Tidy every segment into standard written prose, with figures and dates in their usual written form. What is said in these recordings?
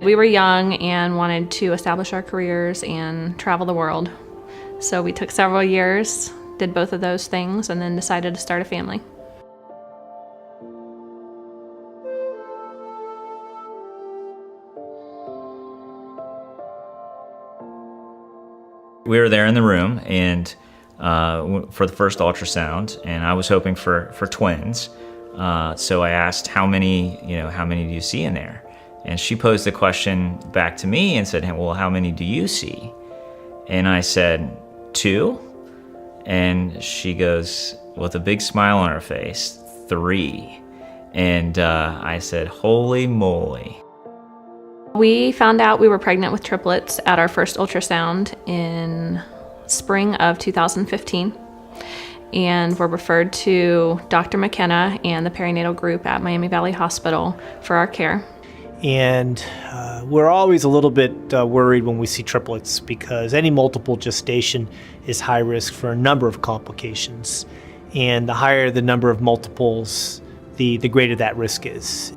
We were young and wanted to establish our careers and travel the world. So we took several years, did both of those things, and then decided to start a family. We were there in the room and for the first ultrasound, and I was hoping for twins. So I asked, how many do you see in there? And she posed the question back to me and said, well, how many do you see? And I said, 2. And she goes, with a big smile on her face, 3. And I said, holy moly. We found out we were pregnant with triplets at our first ultrasound in spring of 2015. And were referred to Dr. McKenna and the perinatal group at Miami Valley Hospital for our care. And we're always a little bit worried when we see triplets because any multiple gestation is high risk for a number of complications. And the higher the number of multiples, the greater that risk is.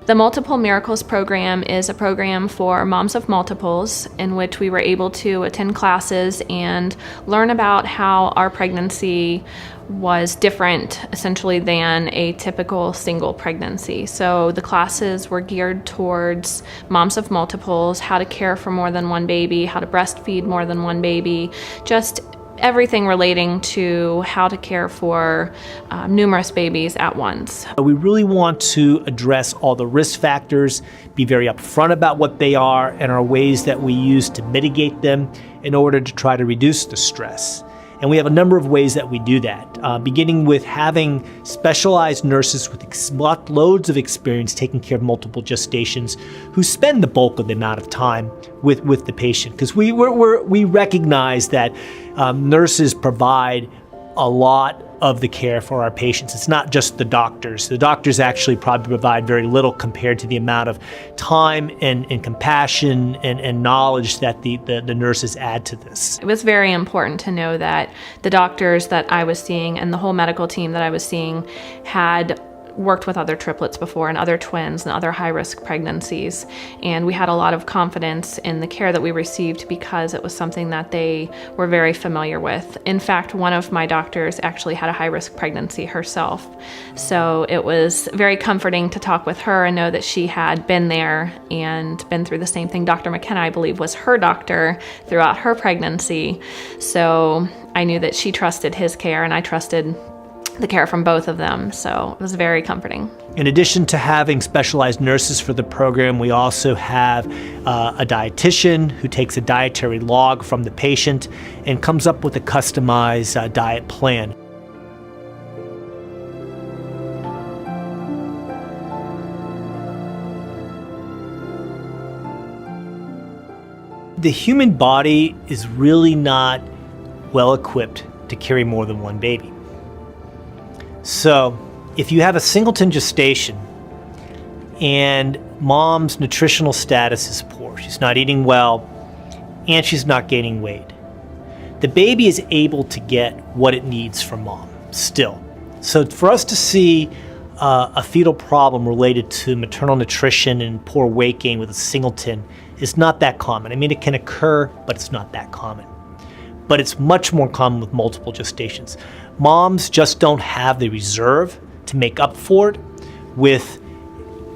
The Multiple Miracles program is a program for moms of multiples in which we were able to attend classes and learn about how our pregnancy was different essentially than a typical single pregnancy. So the classes were geared towards moms of multiples, how to care for more than one baby, how to breastfeed more than one baby, just everything relating to how to care for numerous babies at once. We really want to address all the risk factors, be very upfront about what they are, and our ways that we use to mitigate them in order to try to reduce the stress. And we have a number of ways that we do that, beginning with having specialized nurses with loads of experience taking care of multiple gestations who spend the bulk of the amount of time with the patient. Because we recognize that nurses provide a lot of the care for our patients. It's not just the doctors. The doctors actually probably provide very little compared to the amount of time and compassion and knowledge that the nurses add to this. It was very important to know that the doctors that I was seeing and the whole medical team that I was seeing had worked with other triplets before and other twins and other high-risk pregnancies. And we had a lot of confidence in the care that we received because it was something that they were very familiar with. In fact, one of my doctors actually had a high-risk pregnancy herself. So it was very comforting to talk with her and know that she had been there and been through the same thing. Dr. McKenna, I believe, was her doctor throughout her pregnancy. So I knew that she trusted his care and I trusted the care from both of them, so it was very comforting. In addition to having specialized nurses for the program, we also have a dietitian who takes a dietary log from the patient and comes up with a customized diet plan. The human body is really not well equipped to carry more than one baby. So if you have a singleton gestation and mom's nutritional status is poor, she's not eating well, and she's not gaining weight, the baby is able to get what it needs from mom still. So for us to see a fetal problem related to maternal nutrition and poor weight gain with a singleton is not that common. I mean, it can occur, but it's not that common. But it's much more common with multiple gestations. Moms just don't have the reserve to make up for it with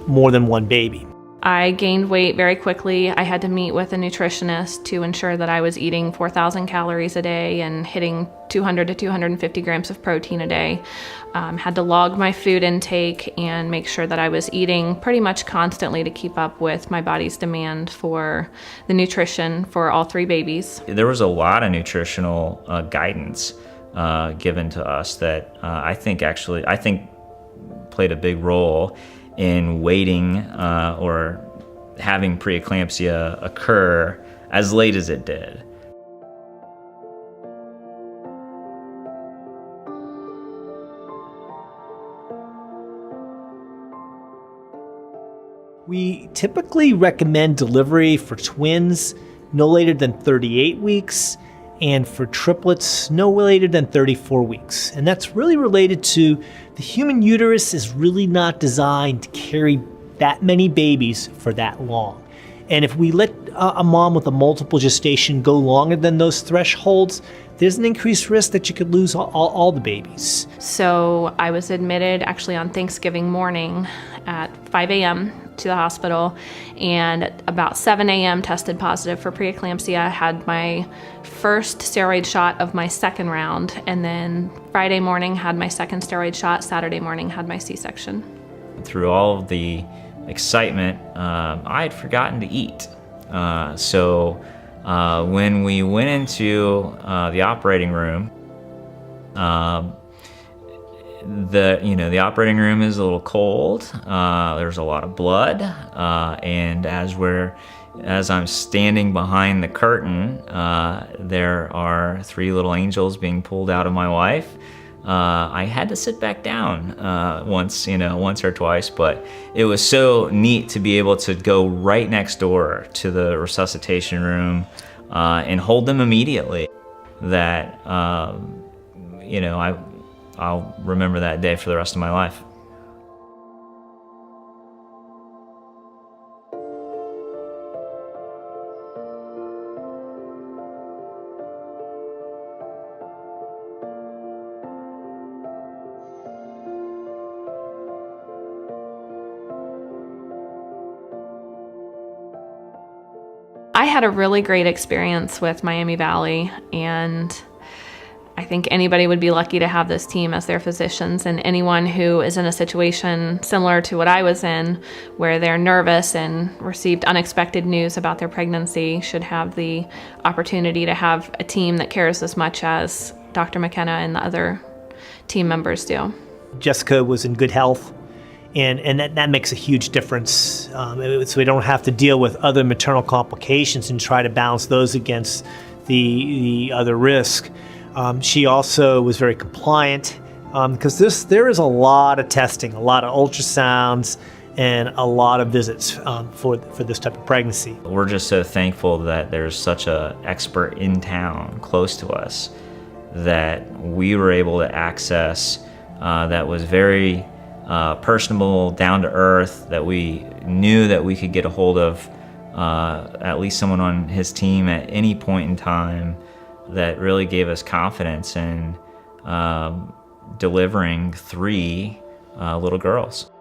more than one baby. I gained weight very quickly. I had to meet with a nutritionist to ensure that I was eating 4,000 calories a day and hitting 200 to 250 grams of protein a day. Had to log my food intake and make sure that I was eating pretty much constantly to keep up with my body's demand for the nutrition for all 3 babies. There was a lot of nutritional guidance given to us that I think played a big role in waiting or having preeclampsia occur as late as it did. We typically recommend delivery for twins no later than 38 weeks and for triplets, no later than 34 weeks. And that's really related to the human uterus is really not designed to carry that many babies for that long. And if we let a mom with a multiple gestation go longer than those thresholds, there's an increased risk that you could lose all the babies. So I was admitted actually on Thanksgiving morning at 5 a.m. to the hospital, and at about 7 a.m. tested positive for preeclampsia. Had my first steroid shot of my second round, and then Friday morning had my second steroid shot. Saturday morning had my C-section. Through all of the excitement, I had forgotten to eat. So when we went into the operating room, the operating room is a little cold. There's a lot of blood, and as I'm standing behind the curtain, there are 3 little angels being pulled out of my wife. I had to sit back down once or twice, but it was so neat to be able to go right next door to the resuscitation room and hold them immediately. That I'll remember that day for the rest of my life. I had a really great experience with Miami Valley, and I think anybody would be lucky to have this team as their physicians, and anyone who is in a situation similar to what I was in, where they're nervous and received unexpected news about their pregnancy, should have the opportunity to have a team that cares as much as Dr. McKenna and the other team members do. Jessica was in good health, and that makes a huge difference. So we don't have to deal with other maternal complications and try to balance those against the other risk. She also was very compliant because there is a lot of testing, a lot of ultrasounds, and a lot of visits for this type of pregnancy. We're just so thankful that there's such an expert in town close to us that we were able to access that was very personable, down to earth, that we knew that we could get a hold of at least someone on his team at any point in time, that really gave us confidence in delivering 3 little girls.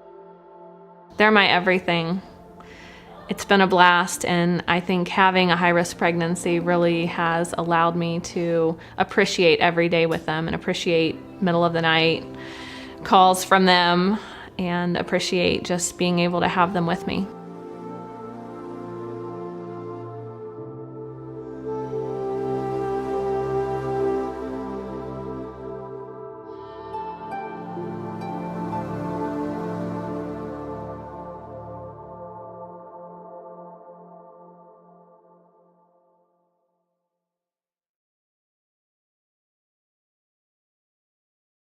They're my everything. It's been a blast, and I think having a high-risk pregnancy really has allowed me to appreciate every day with them and appreciate middle of the night calls from them and appreciate just being able to have them with me.